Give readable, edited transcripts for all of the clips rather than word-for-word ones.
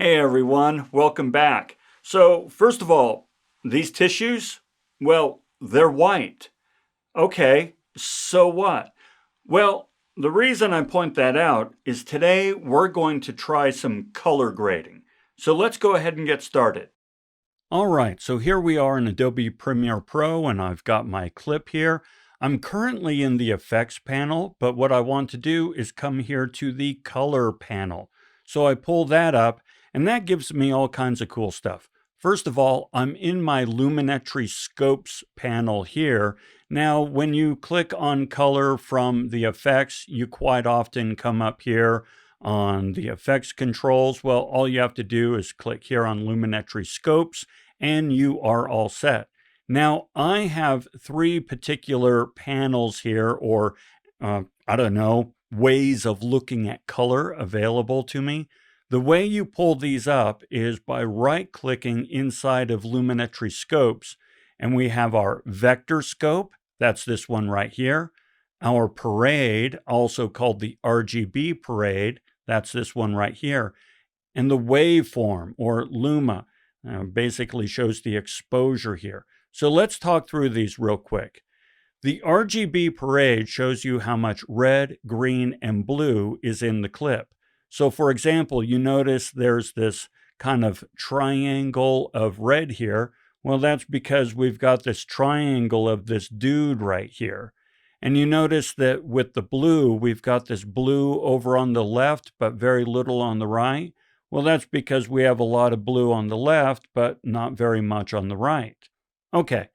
Hey everyone, welcome back. So first of all, these tissues, well, they're white. Okay, so what? Well, the reason I point that out is today we're going to try some color grading. So let's go ahead and get started. All right, so here we are in Adobe Premiere Pro and I've got my clip here. I'm currently in the effects panel, but what I want to do is come here to the color panel. So I pull that up and that gives me all kinds of cool stuff. First of all, I'm in my Luminetry Scopes panel here. Now, when you click on color from the effects, you quite often come up here on the effects controls. Well, all you have to do is click here on Luminetry Scopes and you are all set. Now, I have three particular panels here, or I don't know, ways of looking at color available to me. The way you pull these up is by right-clicking inside of Luminetry Scopes, and we have our vector scope, that's this one right here, our parade, also called the Rgb Parade, that's this one right here, and the waveform, or Luma, basically shows the exposure here. So let's talk through these real quick. The Rgb Parade shows you how much red, green, and blue is in the clip. So for example, you notice there's this kind of triangle of red here. Well, that's because we've got this triangle of this dude right here. And you notice that with the blue, we've got this blue over on the left, but very little on the right. Well, that's because we have a lot of blue on the left, but not very much on the right. Okay,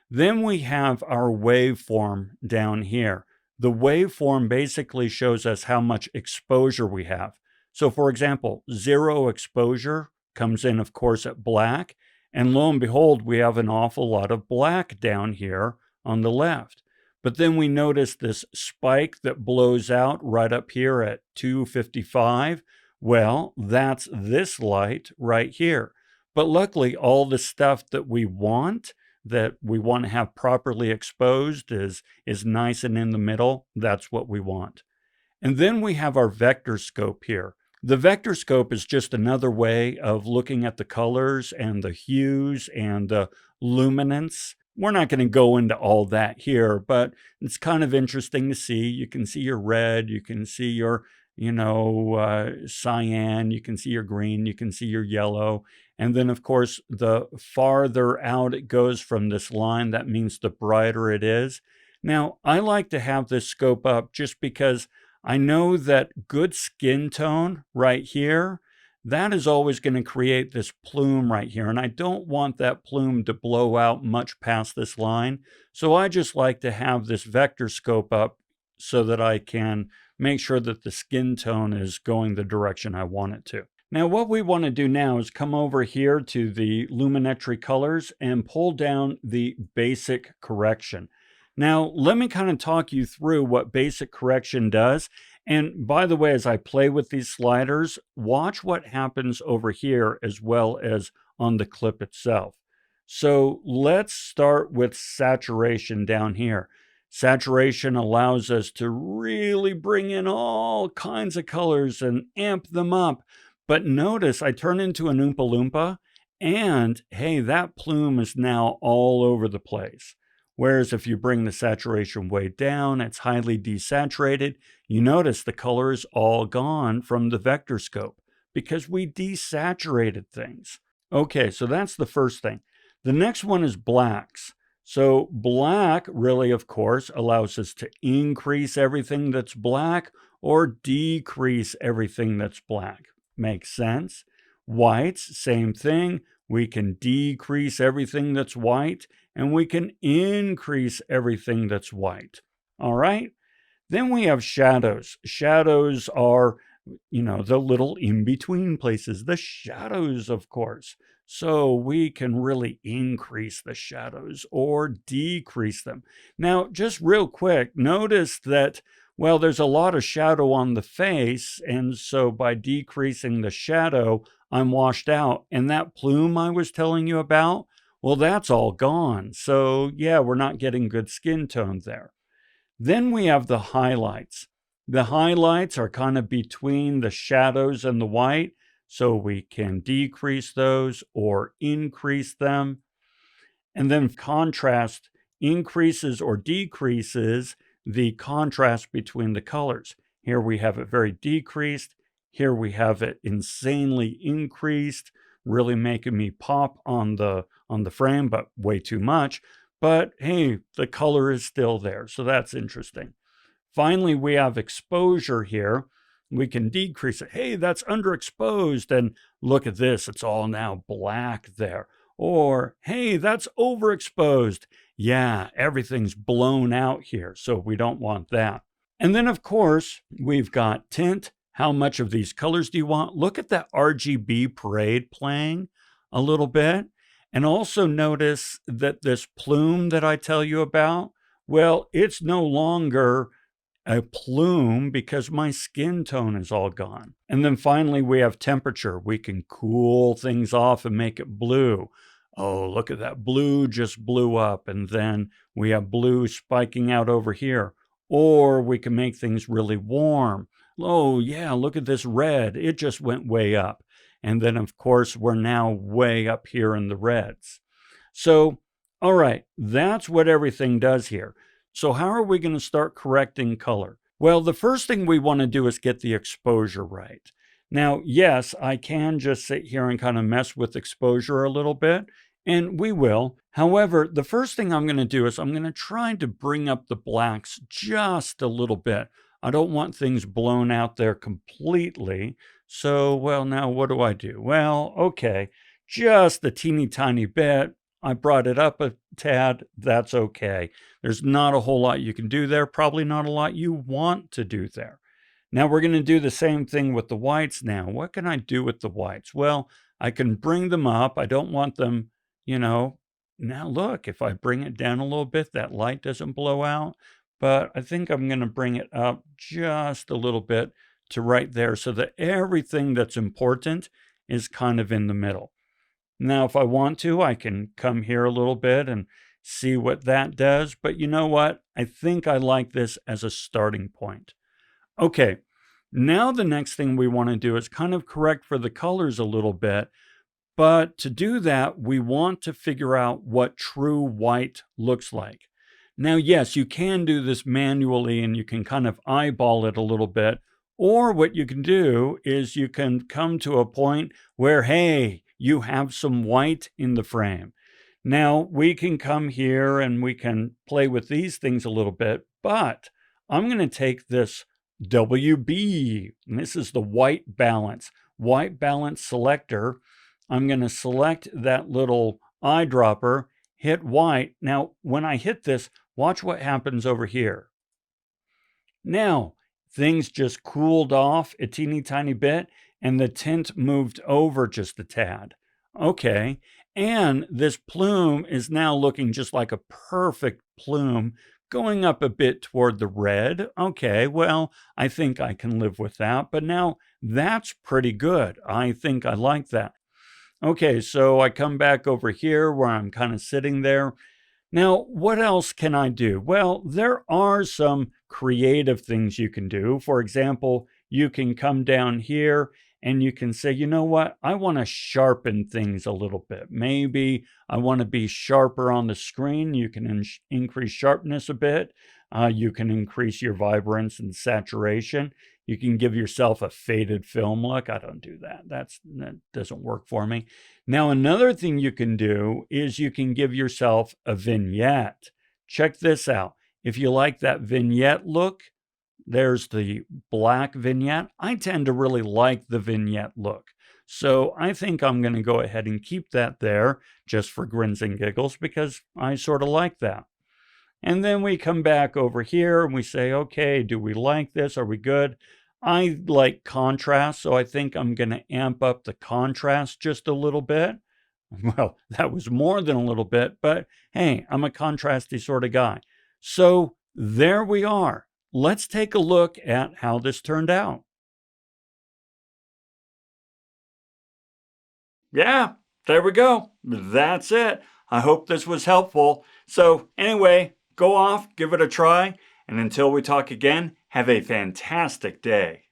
then we have our waveform down here. The waveform basically shows us how much exposure we have. So for example, 0 exposure comes in, of course, at black. And lo and behold, we have an awful lot of black down here on the left. But then we notice this spike that blows out right up here at 255. Well, that's this light right here. But luckily, all the stuff that we want to have properly exposed is nice and in the middle. That's what we want. And then we have our vector scope here. The vector scope is just another way of looking at the colors and the hues and the luminance. We're not going to go into all that here, but it's kind of interesting to see. You can see your red, you can see your cyan, you can see your green, you can see your yellow. And then, of course, the farther out it goes from this line, that means the brighter it is. Now, I like to have this scope up just because I know that good skin tone right here, that is always going to create this plume right here. And I don't want that plume to blow out much past this line. So I just like to have this vector scope up so that I can make sure that the skin tone is going the direction I want it to. Now what we want to do now is come over here to the Luminetry colors and pull down the basic correction. Now let me kind of talk you through what basic correction does. And by the way, as I play with these sliders, watch what happens over here as well as on the clip itself. So let's start with saturation down here. Saturation allows us to really bring in all kinds of colors and amp them up. But notice I turn into an Oompa Loompa and hey, that plume is now all over the place. Whereas if you bring the saturation way down, it's highly desaturated. You notice the color is all gone from the vector scope because we desaturated things. Okay, so that's the first thing. The next one is blacks. So black really, of course, allows us to increase everything that's black or decrease everything that's black. Makes sense? Whites, same thing. We can decrease everything that's white and we can increase everything that's white. All right? Then we have shadows. Shadows are, the little in-between places, the shadows, of course. So we can really increase the shadows or decrease them. Now, just real quick, notice that, well, there's a lot of shadow on the face, and so by decreasing the shadow, I'm washed out. And that plume I was telling you about, well, that's all gone. So yeah, we're not getting good skin tone there. Then we have the highlights. The highlights are kind of between the shadows and the white. so we can decrease those or increase them. And then contrast increases or decreases the contrast between the colors. Here we have it very decreased. Here we have it insanely increased, really making me pop on the frame, but way too much. But hey, the color is still there, so that's interesting. Finally, we have exposure here. We can decrease it. Hey, that's underexposed, and look at this, it's all now black there. Or, hey, that's overexposed. Yeah, everything's blown out here, so we don't want that. And then, of course, we've got tint. How much of these colors do you want? Look at that Rgb Parade playing a little bit. And also notice that this plume that I tell you about, well, it's no longer a plume because my skin tone is all gone. And then finally, we have temperature. We can cool things off and make it blue. Oh, look at that blue just blew up. And then we have blue spiking out over here. Or we can make things really warm. Oh, yeah, look at this red. It just went way up. And then, of course, we're now way up here in the reds. So, all right, that's what everything does here. So how are we going to start correcting color? Well, the first thing we want to do is get the exposure right. Now, yes, I can just sit here and kind of mess with exposure a little bit, and we will. However, the first thing I'm going to do is I'm going to try to bring up the blacks just a little bit. I don't want things blown out there completely. So, well, now what do? Well, okay, just a teeny tiny bit. I brought it up a tad. That's okay. There's not a whole lot you can do there. Probably not a lot you want to do there. Now we're going to do the same thing with the whites now. What can I do with the whites? Well, I can bring them up. I don't want them, now look, if I bring it down a little bit, that light doesn't blow out. But I think I'm going to bring it up just a little bit to right there so that everything that's important is kind of in the middle. Now, if I want to, I can come here a little bit and see what that does. But you know what? I think I like this as a starting point. Okay, now the next thing we want to do is kind of correct for the colors a little bit. But to do that, we want to figure out what true white looks like. Now, yes, you can do this manually and you can kind of eyeball it a little bit. Or what you can do is you can come to a point where, hey, you have some white in the frame. Now, we can come here and we can play with these things a little bit, but I'm going to take this WB, and this is the white balance selector. I'm going to select that little eyedropper, hit white. Now, when I hit this, watch what happens over here. Now, things just cooled off a teeny tiny bit, and the tint moved over just a tad. Okay, and this plume is now looking just like a perfect plume, going up a bit toward the red. Okay, well, I think I can live with that, but now that's pretty good. I think I like that. Okay, so I come back over here where I'm kind of sitting there. Now, what else can I do? Well, there are some creative things you can do. For example, you can come down here and you can say, you know what? I want to sharpen things a little bit. Maybe I want to be sharper on the screen. You can increase sharpness a bit. You can increase your vibrance and saturation. You can give yourself a faded film look. I don't do that. That doesn't work for me. Now, another thing you can do is you can give yourself a vignette. Check this out. If you like that vignette look, there's the black vignette. I tend to really like the vignette look. So I think I'm going to go ahead and keep that there just for grins and giggles because I sort of like that. And then we come back over here and we say, okay, do we like this? Are we good? I like contrast, so I think I'm going to amp up the contrast just a little bit. Well, that was more than a little bit, but hey, I'm a contrasty sort of guy. So there we are. Let's take a look at how this turned out. Yeah, there we go. That's it. I hope this was helpful. So anyway, go off, give it a try, and until we talk again, have a fantastic day.